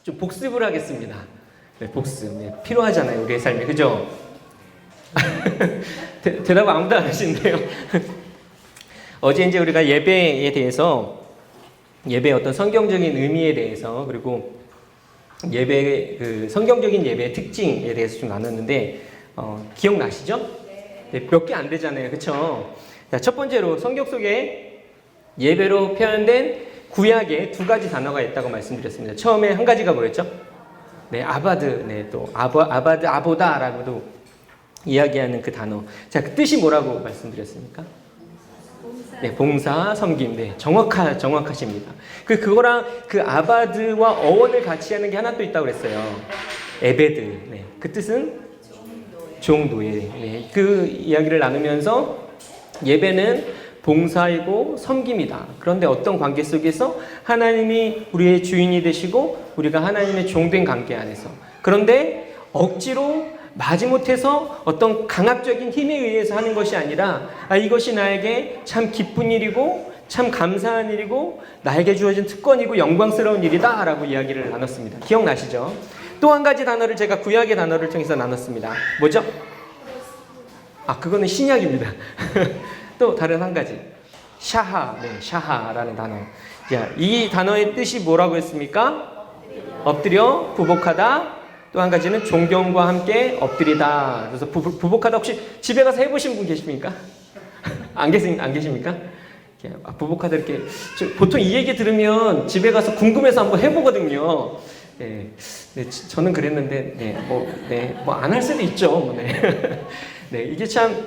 좀 복습을 하겠습니다. 네, 복습. 네, 필요하잖아요, 우리의 삶에. 그죠? 대답 아무도 안 하시는데요. 어제 이제 우리가 예배에 대해서, 예배의 어떤 성경적인 의미에 대해서, 그리고 예배, 성경적인 예배의 특징에 대해서 좀 나눴는데, 기억나시죠? 네, 몇 개 안 되잖아요. 그쵸? 자, 첫 번째로 성경 속에 예배로 표현된 구약에 두 가지 단어가 있다고 말씀드렸습니다. 처음에 한 가지가 뭐였죠? 네, 아바드. 네, 또 아바드, 아보다라고도 이야기하는 그 단어. 자, 그 뜻이 뭐라고 말씀드렸습니까? 네, 봉사, 섬김. 네, 정확하십니다. 그거랑 그 아바드와 어원을 같이 하는 게 하나 또 있다고 그랬어요. 에베드. 네, 그 뜻은 종노예. 네, 그 이야기를 나누면서 예배는 봉사이고 섬김이다. 그런데 어떤 관계 속에서 하나님이 우리의 주인이 되시고 우리가 하나님의 종된 관계 안에서. 그런데 억지로 마지못해서 어떤 강압적인 힘에 의해서 하는 것이 아니라 이것이 나에게 참 기쁜 일이고 참 감사한 일이고 나에게 주어진 특권이고 영광스러운 일이다 라고 이야기를 나눴습니다. 기억나시죠? 또 한 가지 단어를 제가 구약의 단어를 통해서 나눴습니다. 뭐죠? 그거는 신약입니다. 또 다른 한 가지. 샤하. 네, 샤하라는 단어. 자, 이 단어의 뜻이 뭐라고 했습니까? 엎드려 부복하다. 또 한 가지는 존경과 함께 엎드리다. 그래서 부복하다 혹시 집에 가서 해보신 분 계십니까? 안 계십니까? 부복하다 이렇게 보통 이 얘기 들으면 집에 가서 궁금해서 한번 해보거든요. 네, 저는 그랬는데 뭐 안 할 수도 있죠. 네. 네, 이게 참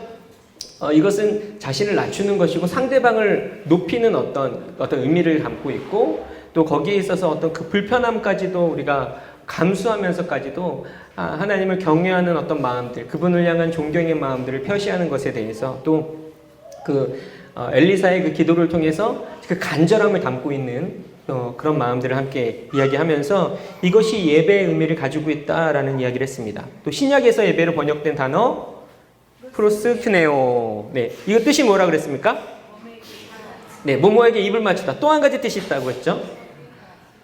이것은 자신을 낮추는 것이고 상대방을 높이는 어떤 의미를 담고 있고 또 거기에 있어서 어떤 그 불편함까지도 우리가 감수하면서까지도 하나님을 경외하는 어떤 마음들, 그분을 향한 존경의 마음들을 표시하는 것에 대해서 또 엘리사의 그 기도를 통해서 그 간절함을 담고 있는 그런 마음들을 함께 이야기하면서 이것이 예배의 의미를 가지고 있다라는 이야기를 했습니다. 또 신약에서 예배로 번역된 단어 프로스크네오. 네, 이거 뜻이 뭐라 그랬습니까? 네, 모모에게 입을 맞추다. 또 한 가지 뜻이 있다고 했죠?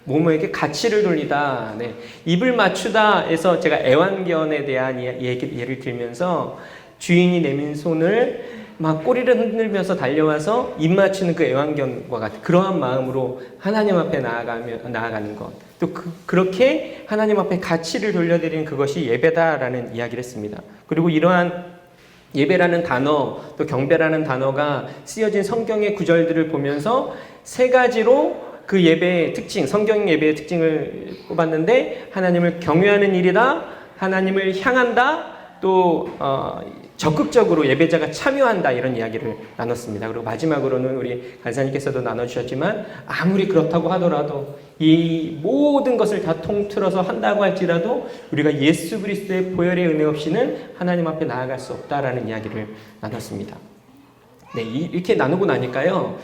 모모에게 가치를 돌리다. 네, 입을 맞추다에서 제가 애완견에 대한 예를 들면서 주인이 내민 손을 막 꼬리를 흔들면서 달려와서 입 맞추는 그 애완견과 같은 그러한 마음으로 하나님 앞에 나아가는 것. 또 그렇게 하나님 앞에 가치를 돌려드리는 그것이 예배다라는 이야기를 했습니다. 그리고 이러한 예배라는 단어, 또 경배라는 단어가 쓰여진 성경의 구절들을 보면서 세 가지로 그 예배의 특징, 성경 예배의 특징을 꼽았는데 하나님을 경외하는 일이다, 하나님을 향한다, 또 적극적으로 예배자가 참여한다 이런 이야기를 나눴습니다. 그리고 마지막으로는 우리 간사님께서도 나눠주셨지만 아무리 그렇다고 하더라도 이 모든 것을 다 통틀어서 한다고 할지라도 우리가 예수 그리스도의 보혈의 은혜 없이는 하나님 앞에 나아갈 수 없다라는 이야기를 나눴습니다. 네, 이렇게 나누고 나니까요.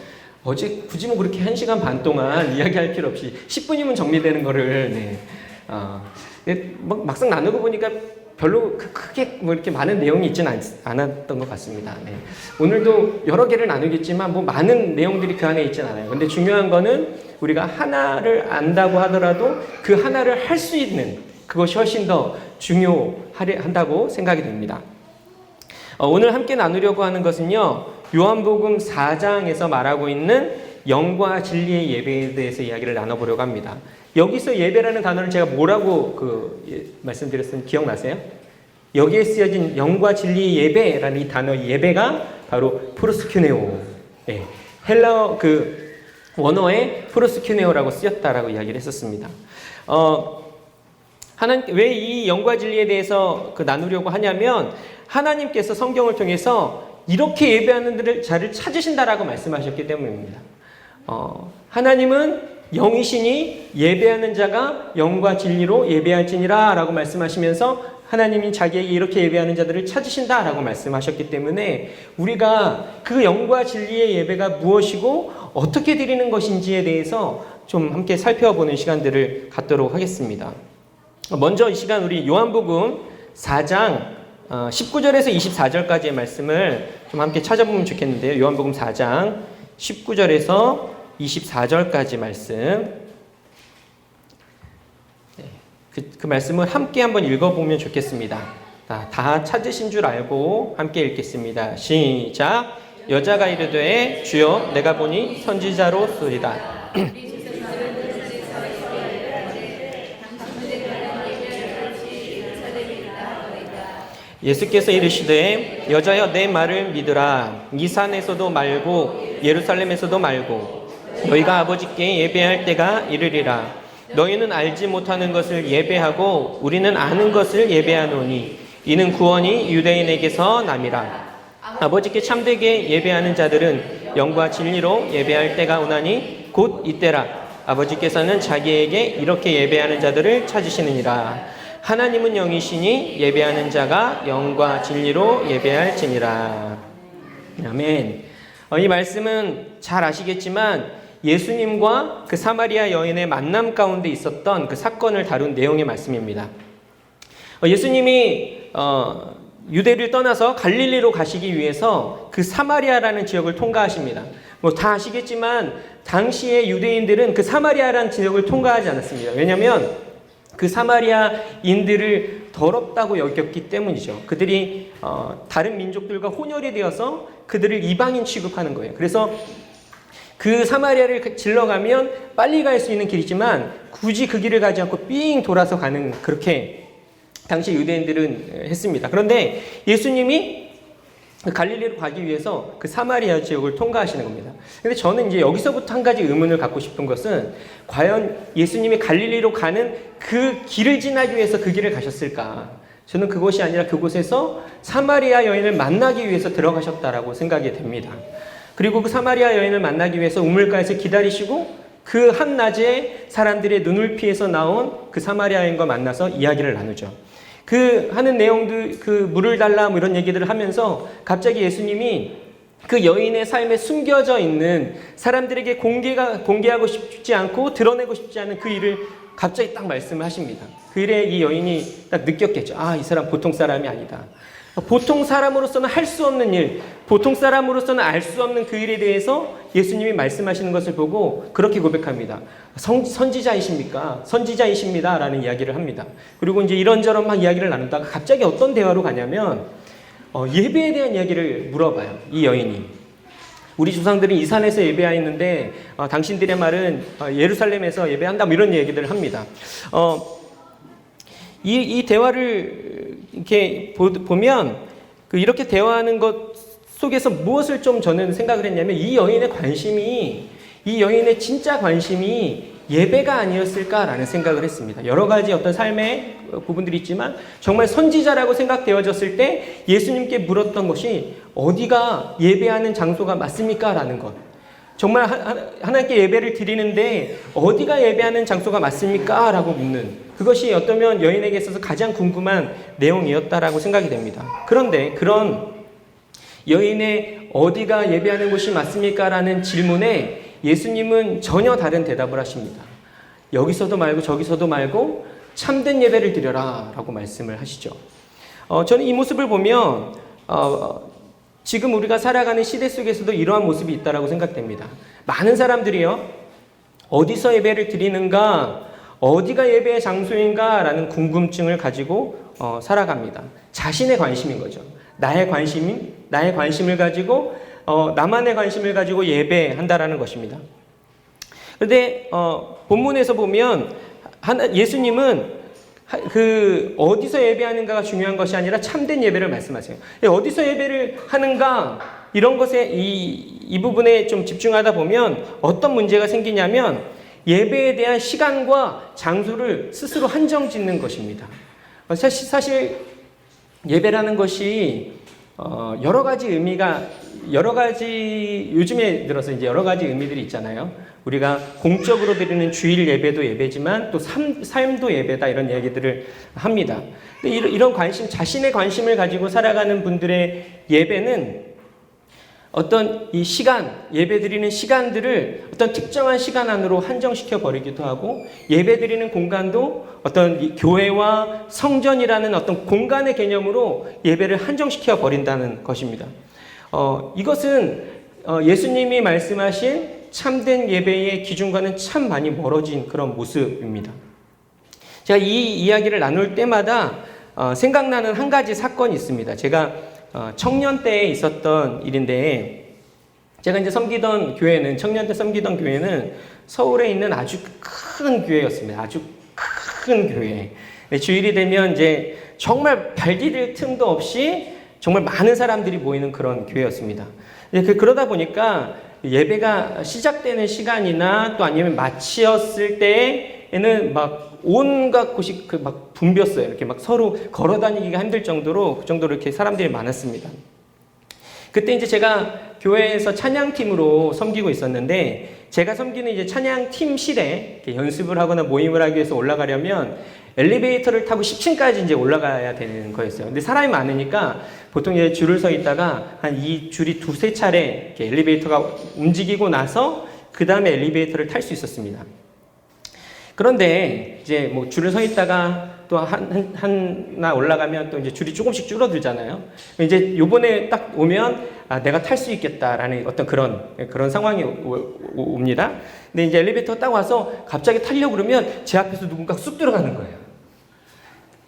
어제 굳이 뭐 그렇게 1시간 반 동안 이야기할 필요 없이 10분이면 정리되는 거를 막상 나누고 보니까 별로 크게 뭐 이렇게 많은 내용이 있지는 않았던 것 같습니다. 네. 오늘도 여러 개를 나누겠지만 뭐 많은 내용들이 그 안에 있지는 않아요. 근데 중요한 거는 우리가 하나를 안다고 하더라도 그 하나를 할 수 있는 그것이 훨씬 더 중요하다고 생각이 됩니다. 오늘 함께 나누려고 하는 것은요. 요한복음 4장에서 말하고 있는 영과 진리의 예배에 대해서 이야기를 나눠보려고 합니다. 여기서 예배라는 단어를 제가 뭐라고 말씀드렸으면 기억나세요? 여기에 쓰여진 영과 진리의 예배라는 이 단어 예배가 바로 프로스큐네오. 네. 헬라어 원어에 프로스큐네오라고 쓰였다라고 이야기를 했었습니다. 왜 이 영과 진리에 대해서 나누려고 하냐면 하나님께서 성경을 통해서 이렇게 예배하는 자를 찾으신다라고 말씀하셨기 때문입니다. 하나님은 영이시니 예배하는 자가 영과 진리로 예배할지니라 라고 말씀하시면서 하나님이 자기에게 이렇게 예배하는 자들을 찾으신다 라고 말씀하셨기 때문에 우리가 그 영과 진리의 예배가 무엇이고 어떻게 드리는 것인지에 대해서 좀 함께 살펴보는 시간들을 갖도록 하겠습니다. 먼저 이 시간 우리 요한복음 4장 19절에서 24절까지의 말씀을 좀 함께 찾아보면 좋겠는데요. 요한복음 4장 19절에서 24절까지 말씀 그 말씀을 함께 한번 읽어보면 좋겠습니다. 다 찾으신 줄 알고 함께 읽겠습니다. 시작. 여자가 이르되 주여 내가 보니 선지자로소이다. 예수께서 이르시되 여자여 내 말을 믿으라. 이 산에서도 말고 예루살렘에서도 말고 너희가 아버지께 예배할 때가 이르리라. 너희는 알지 못하는 것을 예배하고 우리는 아는 것을 예배하노니 이는 구원이 유대인에게서 남이라. 아버지께 참되게 예배하는 자들은 영과 진리로 예배할 때가 오나니 곧 이때라. 아버지께서는 자기에게 이렇게 예배하는 자들을 찾으시느니라. 하나님은 영이시니 예배하는 자가 영과 진리로 예배할지니라. 아멘. 이 말씀은 잘 아시겠지만 예수님과 그 사마리아 여인의 만남 가운데 있었던 그 사건을 다룬 내용의 말씀입니다. 예수님이 유대를 떠나서 갈릴리로 가시기 위해서 그 사마리아라는 지역을 통과하십니다. 다 아시겠지만 당시의 유대인들은 그 사마리아라는 지역을 통과하지 않았습니다. 왜냐하면 그 사마리아인들을 더럽다고 여겼기 때문이죠. 그들이 다른 민족들과 혼혈이 되어서 그들을 이방인 취급하는 거예요. 그래서 그 사마리아를 질러가면 빨리 갈 수 있는 길이지만 굳이 그 길을 가지 않고 삥 돌아서 가는, 그렇게 당시 유대인들은 했습니다. 그런데 예수님이 갈릴리로 가기 위해서 그 사마리아 지역을 통과하시는 겁니다. 근데 저는 이제 여기서부터 한 가지 의문을 갖고 싶은 것은 과연 예수님이 갈릴리로 가는 그 길을 지나기 위해서 그 길을 가셨을까? 저는 그것이 아니라 그곳에서 사마리아 여인을 만나기 위해서 들어가셨다라고 생각이 됩니다. 그리고 그 사마리아 여인을 만나기 위해서 우물가에서 기다리시고 그 한낮에 사람들의 눈을 피해서 나온 그 사마리아 여인과 만나서 이야기를 나누죠. 그 하는 내용들, 그 물을 달라 뭐 이런 얘기들을 하면서 갑자기 예수님이 그 여인의 삶에 숨겨져 있는 사람들에게 공개하고 싶지 않고 드러내고 싶지 않은 그 일을 갑자기 딱 말씀을 하십니다. 그 일에 이 여인이 딱 느꼈겠죠. 이 사람 보통 사람이 아니다. 보통 사람으로서는 할 수 없는 일, 보통 사람으로서는 알 수 없는 그 일에 대해서 예수님이 말씀하시는 것을 보고 그렇게 고백합니다. 선지자이십니까? 선지자이십니다. 라는 이야기를 합니다. 그리고 이제 이런저런 막 이야기를 나누다가 갑자기 어떤 대화로 가냐면 예배에 대한 이야기를 물어봐요. 이 여인이. 우리 조상들은 이 산에서 예배하였는데 당신들의 말은 예루살렘에서 예배한다. 뭐 이런 얘기들을 합니다. 이 대화를 이렇게 보면 이렇게 대화하는 것 속에서 무엇을 좀 저는 생각을 했냐면 이 여인의 진짜 관심이 예배가 아니었을까라는 생각을 했습니다. 여러 가지 어떤 삶의 부분들이 있지만 정말 선지자라고 생각되어졌을 때 예수님께 물었던 것이 어디가 예배하는 장소가 맞습니까? 라는 것. 정말 하나님께 예배를 드리는데 어디가 예배하는 장소가 맞습니까? 라고 묻는, 그것이 어쩌면 여인에게 있어서 가장 궁금한 내용이었다라고 생각이 됩니다. 그런데 그런 여인의 어디가 예배하는 곳이 맞습니까? 라는 질문에 예수님은 전혀 다른 대답을 하십니다. 여기서도 말고 저기서도 말고 참된 예배를 드려라 라고 말씀을 하시죠. 저는 이 모습을 보면 지금 우리가 살아가는 시대 속에서도 이러한 모습이 있다고 생각됩니다. 많은 사람들이요, 어디서 예배를 드리는가, 어디가 예배의 장소인가 라는 궁금증을 가지고 살아갑니다. 자신의 관심인 거죠. 나의 관심을 가지고 나만의 관심을 가지고 예배한다라는 것입니다. 그런데 본문에서 보면 예수님은 그 어디서 예배하는가가 중요한 것이 아니라 참된 예배를 말씀하세요. 어디서 예배를 하는가, 이런 것에 이 부분에 좀 집중하다 보면 어떤 문제가 생기냐면 예배에 대한 시간과 장소를 스스로 한정 짓는 것입니다. 사실 예배라는 것이 여러 가지 요즘에 들어서 이제 여러 가지 의미들이 있잖아요. 우리가 공적으로 드리는 주일 예배도 예배지만 또 삶도 예배다, 이런 얘기들을 합니다. 근데 이런 자신의 관심을 가지고 살아가는 분들의 예배는 어떤 이 예배 드리는 시간들을 어떤 특정한 시간 안으로 한정시켜 버리기도 하고, 예배 드리는 공간도 어떤 교회와 성전이라는 어떤 공간의 개념으로 예배를 한정시켜 버린다는 것입니다. 이것은 예수님이 말씀하신 참된 예배의 기준과는 참 많이 멀어진 그런 모습입니다. 제가 이 이야기를 나눌 때마다 생각나는 한 가지 사건이 있습니다. 제가 청년 때에 있었던 일인데, 제가 이제 섬기던 교회는, 청년 때 섬기던 교회는 서울에 있는 아주 큰 교회였습니다. 아주 큰 교회. 주일이 되면 이제 정말 발 디딜 틈도 없이 정말 많은 사람들이 모이는 그런 교회였습니다. 그러다 보니까 예배가 시작되는 시간이나 또 아니면 마치었을 때에는 막 온갖 곳이 막 붐볐어요. 이렇게 막 서로 걸어 다니기가 힘들 정도로, 그 정도로 이렇게 사람들이 많았습니다. 그때 이제 제가 교회에서 찬양팀으로 섬기고 있었는데, 제가 섬기는 이제 찬양팀실에 연습을 하거나 모임을 하기 위해서 올라가려면 엘리베이터를 타고 10층까지 이제 올라가야 되는 거였어요. 근데 사람이 많으니까 보통 이제 줄을 서 있다가 한 이 줄이 두세 차례 이렇게 엘리베이터가 움직이고 나서 그 다음에 엘리베이터를 탈 수 있었습니다. 그런데 이제 뭐 줄을 서 있다가 또 하나 올라가면 또 이제 줄이 조금씩 줄어들잖아요. 이제 요번에 딱 오면 내가 탈 수 있겠다라는 어떤 그런 상황이 옵니다. 근데 이제 엘리베이터 딱 와서 갑자기 타려고 그러면 제 앞에서 누군가 쑥 들어가는 거예요.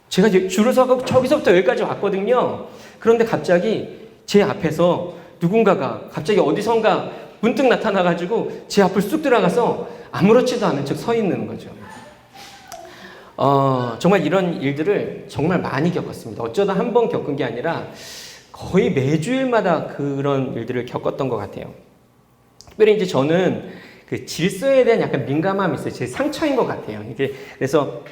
제가 줄을 서고 저기서부터 여기까지 왔거든요. 그런데 갑자기 제 앞에서 누군가가 갑자기 어디선가 문득 나타나가지고 제 앞을 쑥 들어가서 아무렇지도 않은 척 서 있는 거죠. 정말 이런 일들을 정말 많이 겪었습니다. 어쩌다 한 번 겪은 게 아니라 거의 매주일마다 그런 일들을 겪었던 것 같아요. 특별히 이제 저는 그 질서에 대한 약간 민감함이 있어요. 제 상처인 것 같아요. 이게 그래서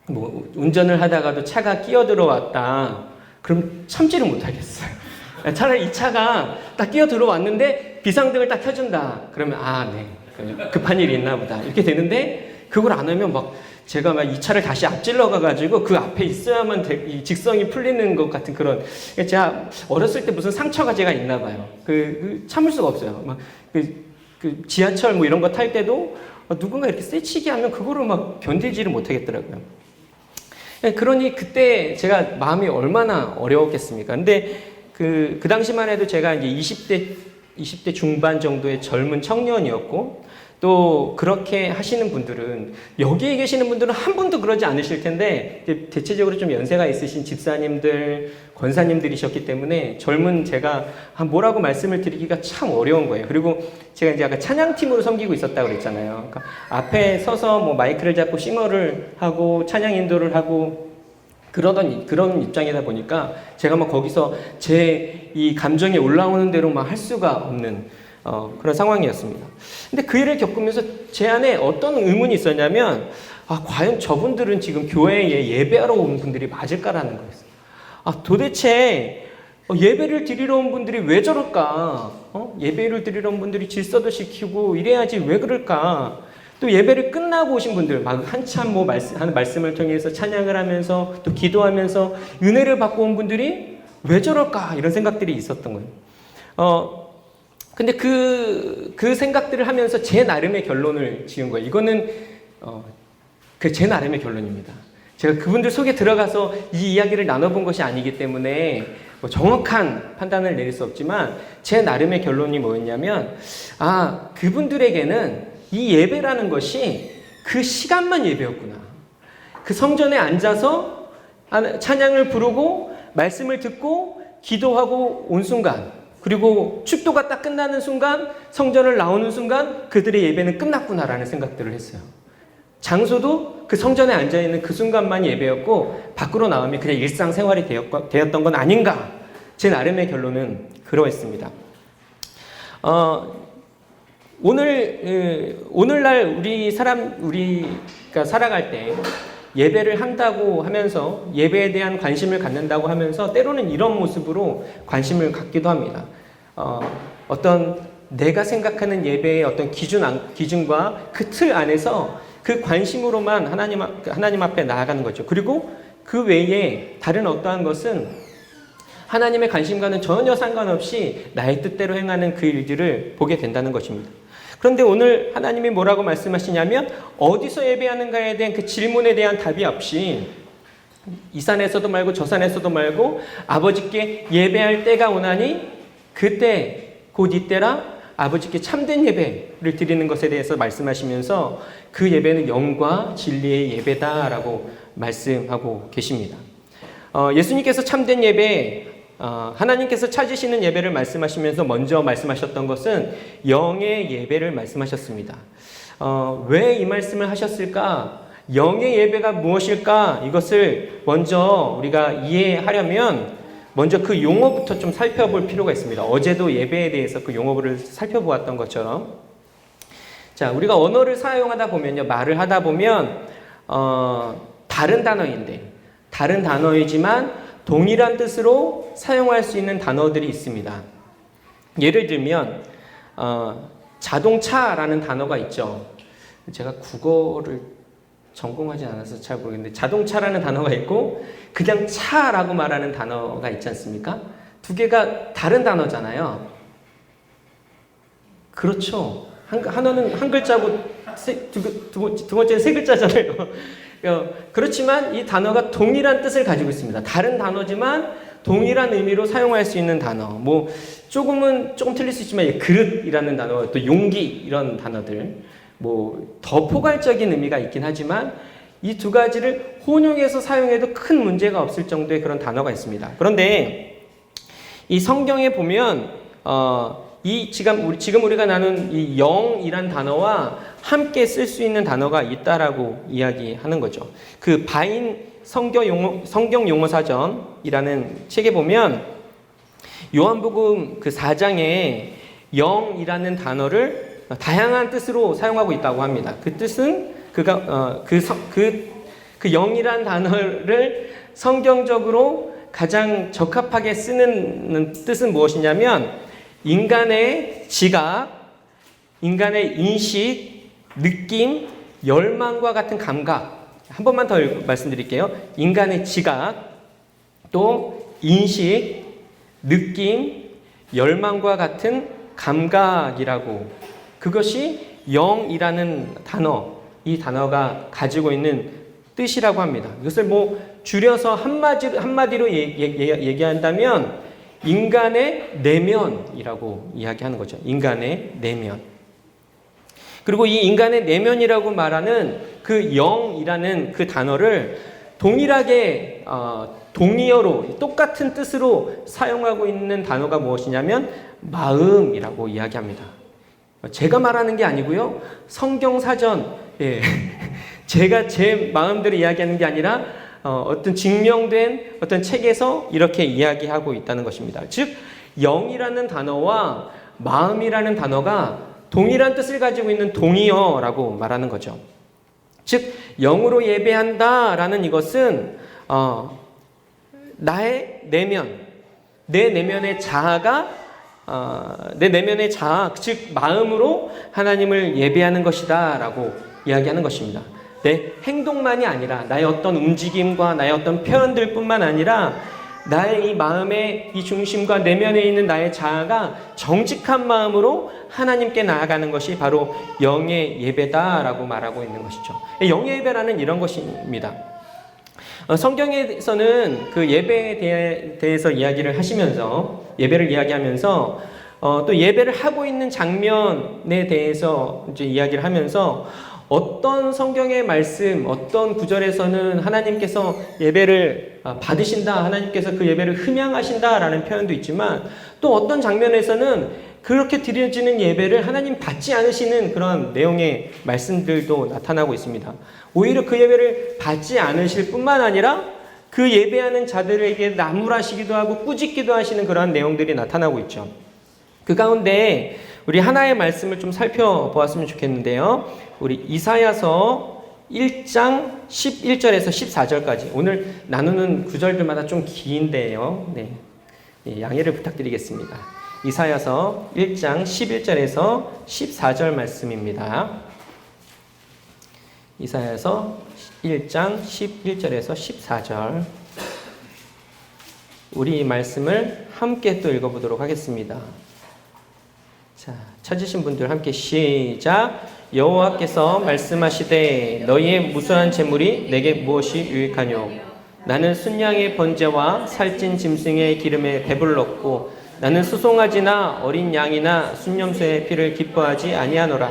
뭐 운전을 하다가도 차가 끼어 들어왔다. 그럼 참지를 못하겠어요. 차라리 이 차가 딱 끼어 들어왔는데 비상등을 딱 켜준다. 그러면 네. 급한 일이 있나 보다. 이렇게 되는데 그걸 안 하면 막 제가 막 이 차를 다시 앞질러 가가지고 그 앞에 있어야만 이 직성이 풀리는 것 같은 그런. 제가 어렸을 때 무슨 상처가 제가 있나 봐요. 참을 수가 없어요. 막 지하철 뭐 이런 거 탈 때도 누군가 이렇게 세치게 하면 그거를 막 견디지를 못하겠더라고요. 그러니 그때 제가 마음이 얼마나 어려웠겠습니까? 근데 그 당시만 해도 제가 이제 20대 중반 정도의 젊은 청년이었고, 또 그렇게 하시는 분들은, 여기에 계시는 분들은 한 분도 그러지 않으실 텐데 대체적으로 좀 연세가 있으신 집사님들, 권사님들이셨기 때문에 젊은 제가 뭐라고 말씀을 드리기가 참 어려운 거예요. 그리고 제가 이제 아까 찬양팀으로 섬기고 있었다고 그랬잖아요. 그러니까 앞에 서서 뭐 마이크를 잡고 싱어를 하고 찬양 인도를 하고 그런 입장이다 보니까 제가 막 거기서 제 이 감정이 올라오는 대로 막 할 수가 없는 그런 상황이었습니다. 근데 그 일을 겪으면서 제 안에 어떤 의문이 있었냐면, 과연 저분들은 지금 교회에 예배하러 온 분들이 맞을까라는 거였어요. 도대체 예배를 드리러 온 분들이 왜 저럴까? 예배를 드리러 온 분들이 질서도 지키고 이래야지 왜 그럴까? 또 예배를 끝나고 오신 분들, 막 한참 뭐 말씀을 통해서 찬양을 하면서 또 기도하면서 은혜를 받고 온 분들이 왜 저럴까? 이런 생각들이 있었던 거예요. 근데 그 생각들을 하면서 제 나름의 결론을 지은 거예요. 이거는 제 나름의 결론입니다. 제가 그분들 속에 들어가서 이 이야기를 나눠본 것이 아니기 때문에 뭐 정확한 판단을 내릴 수 없지만, 제 나름의 결론이 뭐였냐면, 그분들에게는 이 예배라는 것이 그 시간만 예배였구나. 그 성전에 앉아서 찬양을 부르고 말씀을 듣고 기도하고 온 순간, 그리고 축도가 딱 끝나는 순간, 성전을 나오는 순간 그들의 예배는 끝났구나라는 생각들을 했어요. 장소도 그 성전에 앉아있는 그 순간만 예배였고 밖으로 나오면 그냥 일상생활이 되었던 건 아닌가. 제 나름의 결론은 그러했습니다. 오늘날 우리가 살아갈 때 예배를 한다고 하면서, 예배에 대한 관심을 갖는다고 하면서 때로는 이런 모습으로 관심을 갖기도 합니다. 어떤 내가 생각하는 예배의 어떤 기준과 그 틀 안에서 그 관심으로만 하나님 앞에 나아가는 거죠. 그리고 그 외에 다른 어떠한 것은 하나님의 관심과는 전혀 상관없이 나의 뜻대로 행하는 그 일들을 보게 된다는 것입니다. 그런데 오늘 하나님이 뭐라고 말씀하시냐면, 어디서 예배하는가에 대한 그 질문에 대한 답이 없이 이 산에서도 말고 저 산에서도 말고 아버지께 예배할 때가 오나니 그때 곧 이때라 아버지께 참된 예배를 드리는 것에 대해서 말씀하시면서 그 예배는 영과 진리의 예배다라고 말씀하고 계십니다. 예수님께서 참된 예배, 하나님께서 찾으시는 예배를 말씀하시면서 먼저 말씀하셨던 것은 영의 예배를 말씀하셨습니다. 왜 이 말씀을 하셨을까? 영의 예배가 무엇일까? 이것을 먼저 우리가 이해하려면 먼저 그 용어부터 좀 살펴볼 필요가 있습니다. 어제도 예배에 대해서 그 용어를 살펴보았던 것처럼. 자, 우리가 언어를 사용하다 보면요, 말을 하다 보면, 다른 단어이지만 동일한 뜻으로 사용할 수 있는 단어들이 있습니다. 예를 들면, 자동차라는 단어가 있죠. 제가 국어를 전공하지 않아서 잘 모르겠는데 자동차라는 단어가 있고 그냥 차라고 말하는 단어가 있지 않습니까? 두 개가 다른 단어잖아요. 그렇죠. 하나는 한 글자고 두 번째는 세 글자잖아요. 그렇지만 이 단어가 동일한 뜻을 가지고 있습니다. 다른 단어지만 동일한 의미로 사용할 수 있는 단어. 뭐 조금 틀릴 수 있지만 그릇이라는 단어, 또 용기 이런 단어들. 뭐 더 포괄적인 의미가 있긴 하지만 이 두 가지를 혼용해서 사용해도 큰 문제가 없을 정도의 그런 단어가 있습니다. 그런데 이 성경에 보면 지금 우리가 나눈 이 영이란 단어와 함께 쓸 수 있는 단어가 있다라고 이야기하는 거죠. 그 바인 성경 용어 사전이라는 책에 보면 요한복음 그 4장에 영이라는 단어를 다양한 뜻으로 사용하고 있다고 합니다. 그 뜻은 그 영이란 단어를 성경적으로 가장 적합하게 쓰는 뜻은 무엇이냐면 인간의 지각, 인간의 인식, 느낌, 열망과 같은 감각. 한 번만 더 말씀드릴게요. 인간의 지각, 또 인식, 느낌, 열망과 같은 감각이라고. 그것이 영이라는 단어, 이 단어가 가지고 있는 뜻이라고 합니다. 이것을 뭐 줄여서 한마디로 얘기한다면 인간의 내면이라고 이야기하는 거죠. 인간의 내면. 그리고 이 인간의 내면이라고 말하는 그 영이라는 그 단어를 동일하게 동의어로 똑같은 뜻으로 사용하고 있는 단어가 무엇이냐면 마음이라고 이야기합니다. 제가 말하는 게 아니고요. 성경 사전, 제가 제 마음대로 이야기하는 게 아니라 어떤 증명된 어떤 책에서 이렇게 이야기하고 있다는 것입니다. 즉 영이라는 단어와 마음이라는 단어가 동일한 뜻을 가지고 있는 동의어라고 말하는 거죠. 즉 영으로 예배한다라는 이것은 나의 내면, 내 내면의 자아가 내 내면의 자아, 즉 마음으로 하나님을 예배하는 것이다 라고 이야기하는 것입니다. 내 행동만이 아니라 나의 어떤 움직임과 나의 어떤 표현들 뿐만 아니라 나의 이 마음의 이 중심과 내면에 있는 나의 자아가 정직한 마음으로 하나님께 나아가는 것이 바로 영의 예배다라고 말하고 있는 것이죠. 영의 예배라는 이런 것입니다. 성경에서는 그 예배에 대해서 이야기를 하시면서 예배를 이야기하면서 또 예배를 하고 있는 장면에 대해서 이제 이야기를 하면서 어떤 성경의 말씀, 어떤 구절에서는 하나님께서 예배를 받으신다, 하나님께서 그 예배를 흠양하신다라는 표현도 있지만 또 어떤 장면에서는 그렇게 드려지는 예배를 하나님 받지 않으시는 그런 내용의 말씀들도 나타나고 있습니다. 오히려 그 예배를 받지 않으실 뿐만 아니라 그 예배하는 자들에게 나무라시기도 하고 꾸짖기도 하시는 그러한 내용들이 나타나고 있죠. 그 가운데 우리 하나의 말씀을 좀 살펴보았으면 좋겠는데요. 우리 이사야서 1장 11절에서 14절까지 오늘 나누는 구절들마다 좀 긴데요. 네, 양해를 부탁드리겠습니다. 이사야서 1장 11절에서 14절 말씀입니다. 이사야서 1장 11절에서 14절 우리 이 말씀을 함께 또 읽어보도록 하겠습니다. 자, 찾으신 분들 함께 시작. 여호와께서 말씀하시되 너희의 무수한 재물이 내게 무엇이 유익하뇨? 나는 순양의 번제와 살찐 짐승의 기름에 배불렀고 나는 수송아지나 어린 양이나 순념소의 피를 기뻐하지 아니하노라.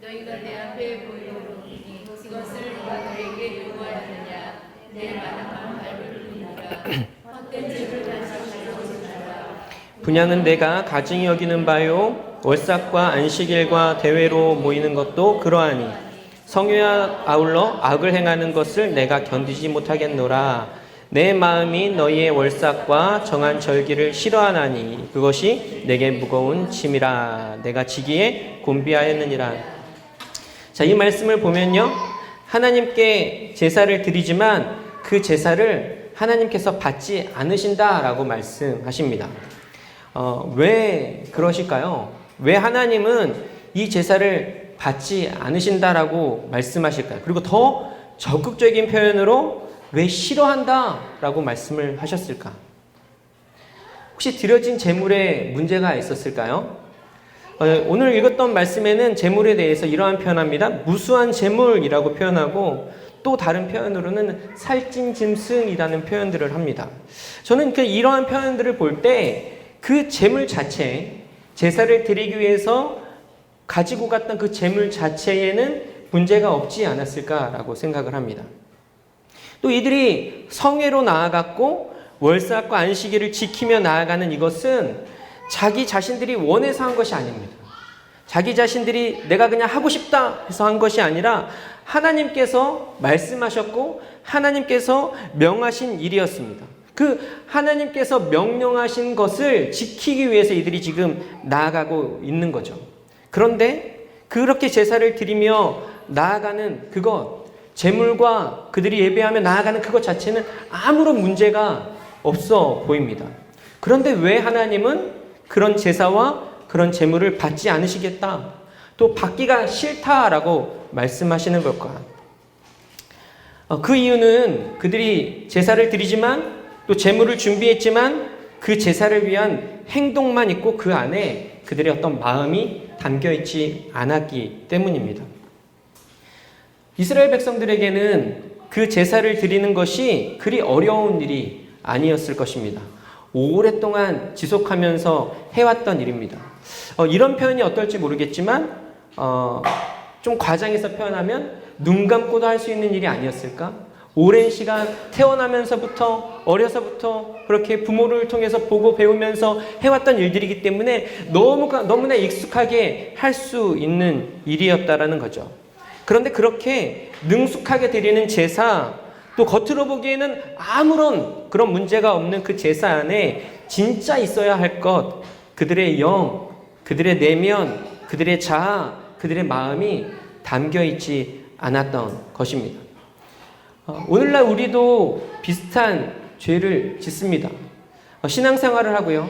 너희가 내 앞에 보이오니 그것을 누가 너에게 요구하느냐 내 마땅한 밟을 뿐이라. 헛된 죄를 단식하여주라. 분양은 내가 가증히 여기는 바요 월삭과 안식일과 대회로 모이는 것도 그러하니 성회와 아울러 악을 행하는 것을 내가 견디지 못하겠노라. 내 마음이 너희의 월삭과 정한 절기를 싫어하나니 그것이 내게 무거운 짐이라. 내가 지기에 곤비하였느니라. 자, 이 말씀을 보면요, 하나님께 제사를 드리지만 그 제사를 하나님께서 받지 않으신다라고 말씀하십니다. 왜 그러실까요? 왜 하나님은 이 제사를 받지 않으신다라고 말씀하실까요? 그리고 더 적극적인 표현으로 왜 싫어한다라고 말씀을 하셨을까? 혹시 드려진 제물에 문제가 있었을까요? 오늘 읽었던 말씀에는 제물에 대해서 이러한 표현합니다. 무수한 제물이라고 표현하고 또 다른 표현으로는 살찐 짐승이라는 표현들을 합니다. 저는 이러한 표현들을 볼 때 그 제물 자체, 제사를 드리기 위해서 가지고 갔던 그 제물 자체에는 문제가 없지 않았을까라고 생각을 합니다. 또 이들이 성회로 나아갔고 월삭과 안식일을 지키며 나아가는 이것은 자기 자신들이 원해서 한 것이 아닙니다. 자기 자신들이 내가 그냥 하고 싶다 해서 한 것이 아니라 하나님께서 말씀하셨고 하나님께서 명하신 일이었습니다. 그 하나님께서 명령하신 것을 지키기 위해서 이들이 지금 나아가고 있는 거죠. 그런데 그렇게 제사를 드리며 나아가는 그것, 제물과 그들이 예배하며 나아가는 그것 자체는 아무런 문제가 없어 보입니다. 그런데 왜 하나님은 그런 제사와 그런 제물을 받지 않으시겠다, 또 받기가 싫다라고 말씀하시는 걸까? 그 이유는 그들이 제사를 드리지만 또 제물을 준비했지만 그 제사를 위한 행동만 있고 그 안에 그들의 어떤 마음이 담겨 있지 않았기 때문입니다. 이스라엘 백성들에게는 그 제사를 드리는 것이 그리 어려운 일이 아니었을 것입니다. 오랫동안 지속하면서 해왔던 일입니다. 이런 표현이 어떨지 모르겠지만 좀 과장해서 표현하면 눈 감고도 할 수 있는 일이 아니었을까? 오랜 시간 태어나면서부터 어려서부터 그렇게 부모를 통해서 보고 배우면서 해왔던 일들이기 때문에 너무나 익숙하게 할 수 있는 일이었다라는 거죠. 그런데 그렇게 능숙하게 드리는 제사, 또 겉으로 보기에는 아무런 그런 문제가 없는 그 제사 안에 진짜 있어야 할 것, 그들의 영, 그들의 내면, 그들의 자아, 그들의 마음이 담겨 있지 않았던 것입니다. 오늘날 우리도 비슷한 죄를 짓습니다. 신앙생활을 하고요,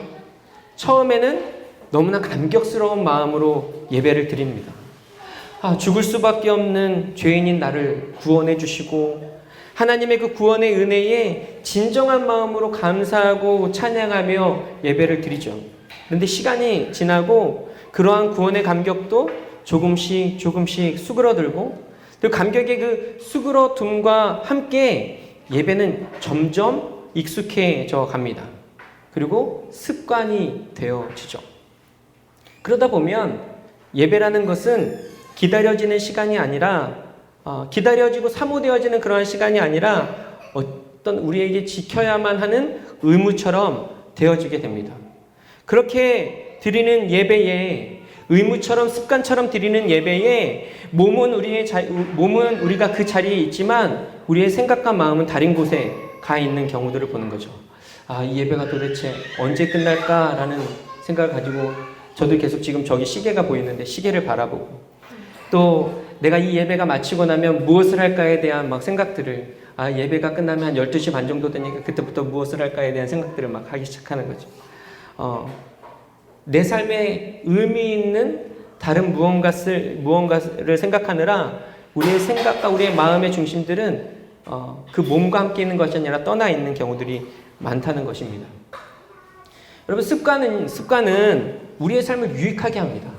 처음에는 너무나 감격스러운 마음으로 예배를 드립니다. 죽을 수밖에 없는 죄인인 나를 구원해 주시고 하나님의 그 구원의 은혜에 진정한 마음으로 감사하고 찬양하며 예배를 드리죠. 그런데 시간이 지나고 그러한 구원의 감격도 조금씩 수그러들고, 그 감격의 그 수그러듦과 함께 예배는 점점 익숙해져 갑니다. 그리고 습관이 되어지죠. 그러다 보면 예배라는 것은 기다려지는 시간이 아니라 기다려지고 사모되어지는 그러한 시간이 아니라 어떤 우리에게 지켜야만 하는 의무처럼 되어지게 됩니다. 그렇게 드리는 예배에, 의무처럼 습관처럼 드리는 예배에 몸은 우리가 그 자리에 있지만 우리의 생각과 마음은 다른 곳에 가 있는 경우들을 보는 거죠. 이 예배가 도대체 언제 끝날까라는 생각을 가지고 저도 계속 지금 저기 시계가 보이는데 시계를 바라보고, 또 내가 이 예배가 마치고 나면 무엇을 할까에 대한 막 생각들을, 예배가 끝나면 한 12시 반 정도 되니까 그때부터 무엇을 할까에 대한 생각들을 막 하기 시작하는 거죠. 내 삶에 의미 있는 다른 무언가를 생각하느라 우리의 생각과 우리의 마음의 중심들은 그 몸과 함께 있는 것이 아니라 떠나 있는 경우들이 많다는 것입니다. 여러분, 습관은 우리의 삶을 유익하게 합니다.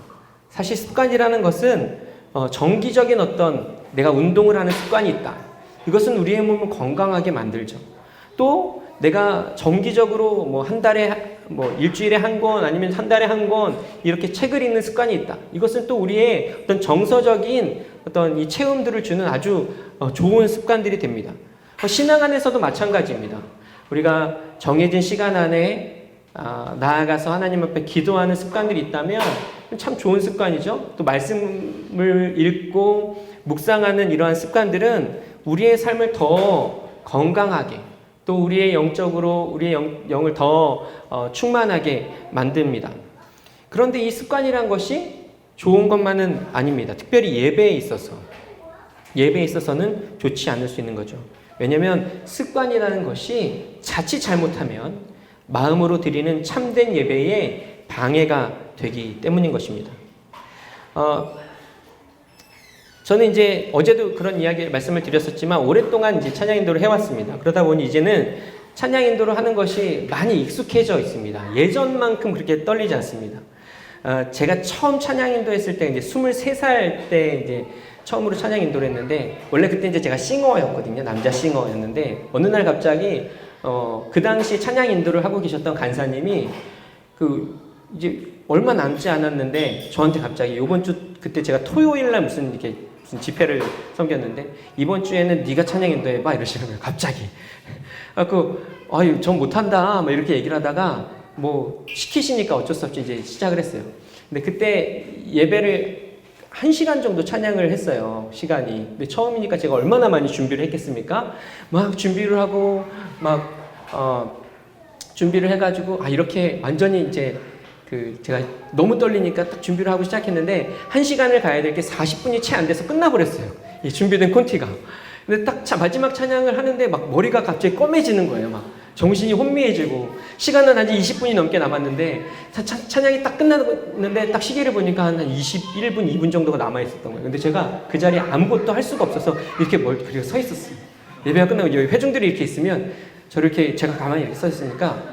사실 습관이라는 것은 정기적인 어떤 내가 운동을 하는 습관이 있다. 이것은 우리의 몸을 건강하게 만들죠. 또 내가 정기적으로 뭐 한 달에 뭐 일주일에 한 권 아니면 한 달에 한 권 이렇게 책을 읽는 습관이 있다. 이것은 또 우리의 어떤 정서적인 어떤 이 체험들을 주는 아주 좋은 습관들이 됩니다. 신앙 안에서도 마찬가지입니다. 우리가 정해진 시간 안에 나아가서 하나님 앞에 기도하는 습관들이 있다면 참 좋은 습관이죠. 또 말씀을 읽고 묵상하는 이러한 습관들은 우리의 삶을 더 건강하게 또 우리의 영적으로 우리의 영을 더 충만하게 만듭니다. 그런데 이 습관이란 것이 좋은 것만은 아닙니다. 특별히 예배에 있어서는 좋지 않을 수 있는 거죠. 왜냐하면 습관이라는 것이 자칫 잘못하면 마음으로 드리는 참된 예배에 방해가 되기 때문인 것입니다. 저는 이제 어제도 그런 말씀을 드렸었지만 오랫동안 이제 찬양 인도를 해왔습니다. 그러다 보니 이제는 찬양 인도를 하는 것이 많이 익숙해져 있습니다. 예전만큼 그렇게 떨리지 않습니다. 제가 처음 찬양 인도했을 때 이제 23살 때 이제 처음으로 찬양 인도를 했는데 원래 그때 이제 제가 싱어였거든요. 남자 싱어였는데 어느 날 갑자기 그 당시 찬양 인도를 하고 계셨던 간사님이 이제 얼마 남지 않았는데 저한테 갑자기 이번 주 그때 제가 토요일 날 무슨 집회를 섬겼는데 이번 주에는 네가 찬양 인도해봐 이러시는 거예요. 갑자기. 아유 전 못한다 막 이렇게 얘기를 하다가 뭐 시키시니까 어쩔 수 없이 이제 시작을 했어요. 근데 그때 예배를 1시간 정도 찬양을 했어요. 시간이. 근데 처음이니까 제가 얼마나 많이 준비를 했겠습니까? 막 준비를 하고 준비를 해가지고 이렇게 완전히 이제 제가 너무 떨리니까 딱 준비를 하고 시작했는데 1시간을 가야 될 게 40분이 채 안 돼서 끝나버렸어요. 이 준비된 콘티가. 근데 딱 마지막 찬양을 하는데 막 머리가 갑자기 검해지는 거예요. 막 정신이 혼미해지고 시간은 아직 20분이 넘게 남았는데 찬양이 딱 끝났는데 딱 시계를 보니까 한 21분, 2분 정도가 남아있었던 거예요. 근데 제가 그 자리에 아무것도 할 수가 없어서 이렇게 그리고 서 있었어요. 예배가 끝나고 여기 회중들이 이렇게 있으면 저렇게 제가 가만히 이렇게 서 있으니까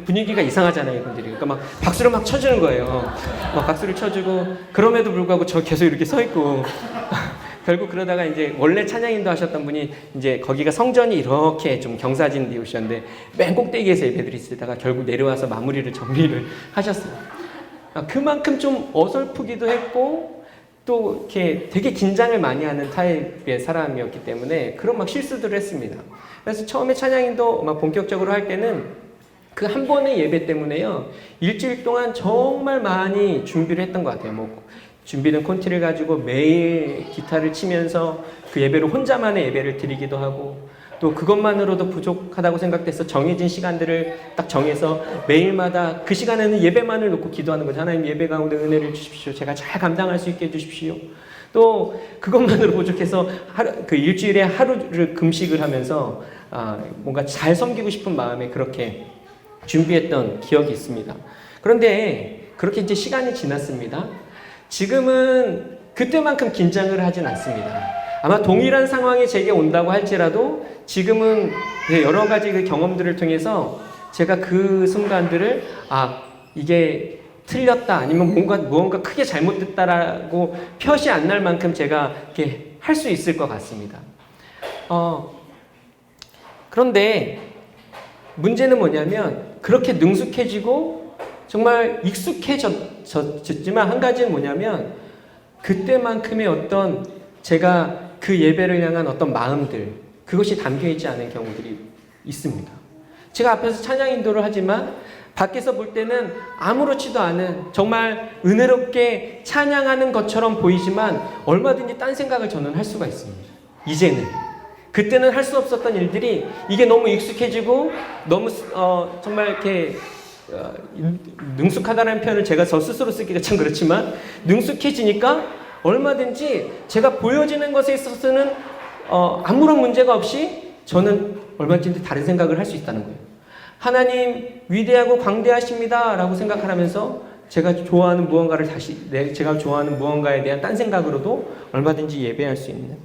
분위기가 이상하잖아요, 이분들이. 그러니까 막 박수를 막 쳐주는 거예요. 막 박수를 쳐주고 그럼에도 불구하고 저 계속 이렇게 서 있고 결국 그러다가 이제 원래 찬양인도 하셨던 분이 이제 거기가 성전이 이렇게 좀 경사진 데 오셨는데 맨 꼭대기에서 예배드리시다가 결국 내려와서 정리를 하셨어요. 그만큼 좀 어설프기도 했고 또 이렇게 되게 긴장을 많이 하는 타입의 사람이었기 때문에 그런 막 실수들을 했습니다. 그래서 처음에 찬양인도 막 본격적으로 할 때는 그 한 번의 예배 때문에요. 일주일 동안 정말 많이 준비를 했던 것 같아요. 뭐 준비된 콘티를 가지고 매일 기타를 치면서 그 예배를 혼자만의 예배를 드리기도 하고 또 그것만으로도 부족하다고 생각돼서 정해진 시간들을 딱 정해서 매일마다 그 시간에는 예배만을 놓고 기도하는 거죠. 하나님 예배 가운데 은혜를 주십시오. 제가 잘 감당할 수 있게 해주십시오. 또 그것만으로 부족해서 일주일에 하루를 금식을 하면서 뭔가 잘 섬기고 싶은 마음에 그렇게 준비했던 기억이 있습니다. 그런데 그렇게 이제 시간이 지났습니다. 지금은 그때만큼 긴장을 하진 않습니다. 아마 동일한 상황이 제게 온다고 할지라도 지금은 여러 가지 그 경험들을 통해서 제가 그 순간들을 이게 틀렸다 아니면 무언가 크게 잘못됐다라고 표시 안 날 만큼 제가 이렇게 할 수 있을 것 같습니다. 그런데 문제는 뭐냐면 그렇게 능숙해지고 정말 익숙해졌지만 한 가지는 뭐냐면 그때만큼의 어떤 제가 그 예배를 향한 어떤 마음들 그것이 담겨있지 않은 경우들이 있습니다. 제가 앞에서 찬양 인도를 하지만 밖에서 볼 때는 아무렇지도 않은 정말 은혜롭게 찬양하는 것처럼 보이지만 얼마든지 딴 생각을 저는 할 수가 있습니다. 이제는. 그때는 할 수 없었던 일들이 이게 너무 익숙해지고 너무 정말 이렇게 능숙하다는 표현을 제가 저 스스로 쓰기가 참 그렇지만 능숙해지니까 얼마든지 제가 보여지는 것에 있어서는 아무런 문제가 없이 저는 얼마든지 다른 생각을 할 수 있다는 거예요. 하나님 위대하고 광대하십니다 라고 생각하면서 제가 좋아하는 무언가에 대한 딴 생각으로도 얼마든지 예배할 수 있는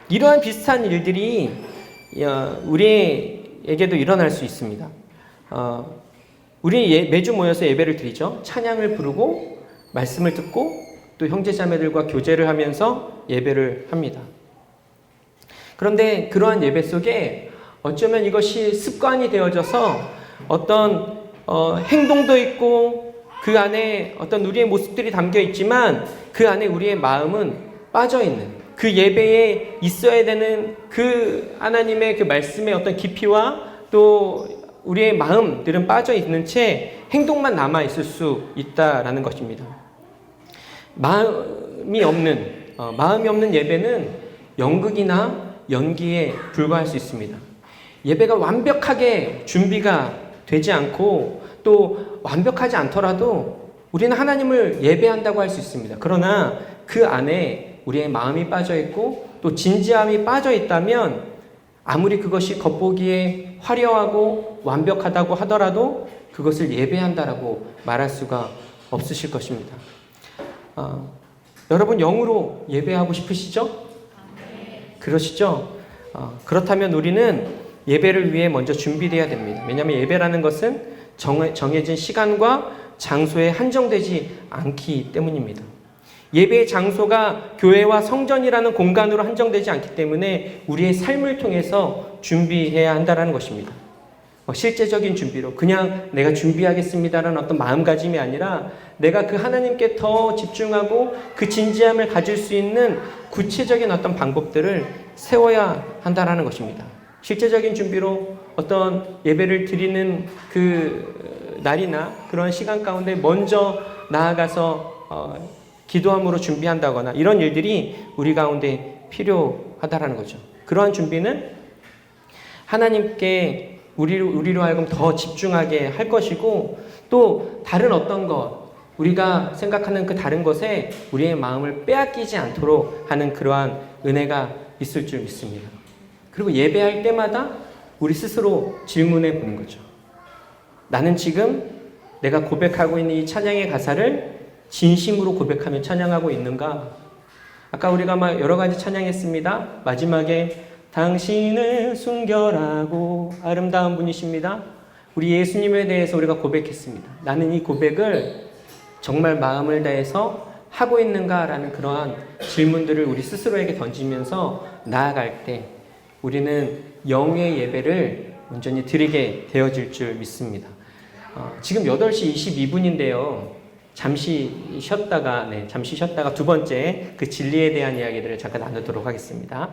이러한 비슷한 일들이 우리에게도 일어날 수 있습니다. 우리 매주 모여서 예배를 드리죠. 찬양을 부르고 말씀을 듣고 또 형제자매들과 교제를 하면서 예배를 합니다. 그런데 그러한 예배 속에 어쩌면 이것이 습관이 되어져서 어떤 행동도 있고 그 안에 어떤 우리의 모습들이 담겨 있지만 그 안에 우리의 마음은 빠져 있는, 그 예배에 있어야 되는 그 하나님의 그 말씀의 어떤 깊이와 또 우리의 마음들은 빠져 있는 채 행동만 남아 있을 수 있다라는 것입니다. 마음이 없는 예배는 연극이나 연기에 불과할 수 있습니다. 예배가 완벽하게 준비가 되지 않고 또 완벽하지 않더라도 우리는 하나님을 예배한다고 할 수 있습니다. 그러나 그 안에 우리의 마음이 빠져 있고 또 진지함이 빠져 있다면 아무리 그것이 겉보기에 화려하고 완벽하다고 하더라도 그것을 예배한다라고 말할 수가 없으실 것입니다. 여러분 영으로 예배하고 싶으시죠? 그러시죠? 그렇다면 우리는 예배를 위해 먼저 준비되어야 됩니다. 왜냐하면 예배라는 것은 정해진 시간과 장소에 한정되지 않기 때문입니다. 예배의 장소가 교회와 성전이라는 공간으로 한정되지 않기 때문에 우리의 삶을 통해서 준비해야 한다는 것입니다. 실제적인 준비로 그냥 내가 준비하겠습니다라는 어떤 마음가짐이 아니라 내가 그 하나님께 더 집중하고 그 진지함을 가질 수 있는 구체적인 어떤 방법들을 세워야 한다는 것입니다. 실제적인 준비로 어떤 예배를 드리는 그 날이나 그런 시간 가운데 먼저 나아가서 기도함으로 준비한다거나 이런 일들이 우리 가운데 필요하다라는 거죠. 그러한 준비는 하나님께 우리로 하여금 더 집중하게 할 것이고 또 다른 어떤 것, 우리가 생각하는 그 다른 것에 우리의 마음을 빼앗기지 않도록 하는 그러한 은혜가 있을 줄 믿습니다. 그리고 예배할 때마다 우리 스스로 질문해 보는 거죠. 나는 지금 내가 고백하고 있는 이 찬양의 가사를 진심으로 고백하며 찬양하고 있는가? 아까 우리가 막 여러 가지 찬양했습니다. 마지막에 당신을 순결하고 아름다운 분이십니다. 우리 예수님에 대해서 우리가 고백했습니다. 나는 이 고백을 정말 마음을 다해서 하고 있는가라는 그러한 질문들을 우리 스스로에게 던지면서 나아갈 때 우리는 영의 예배를 온전히 드리게 되어질 줄 믿습니다. 지금 8시 22분인데요. 잠시 쉬었다가 두 번째 그 진리에 대한 이야기들을 잠깐 나누도록 하겠습니다.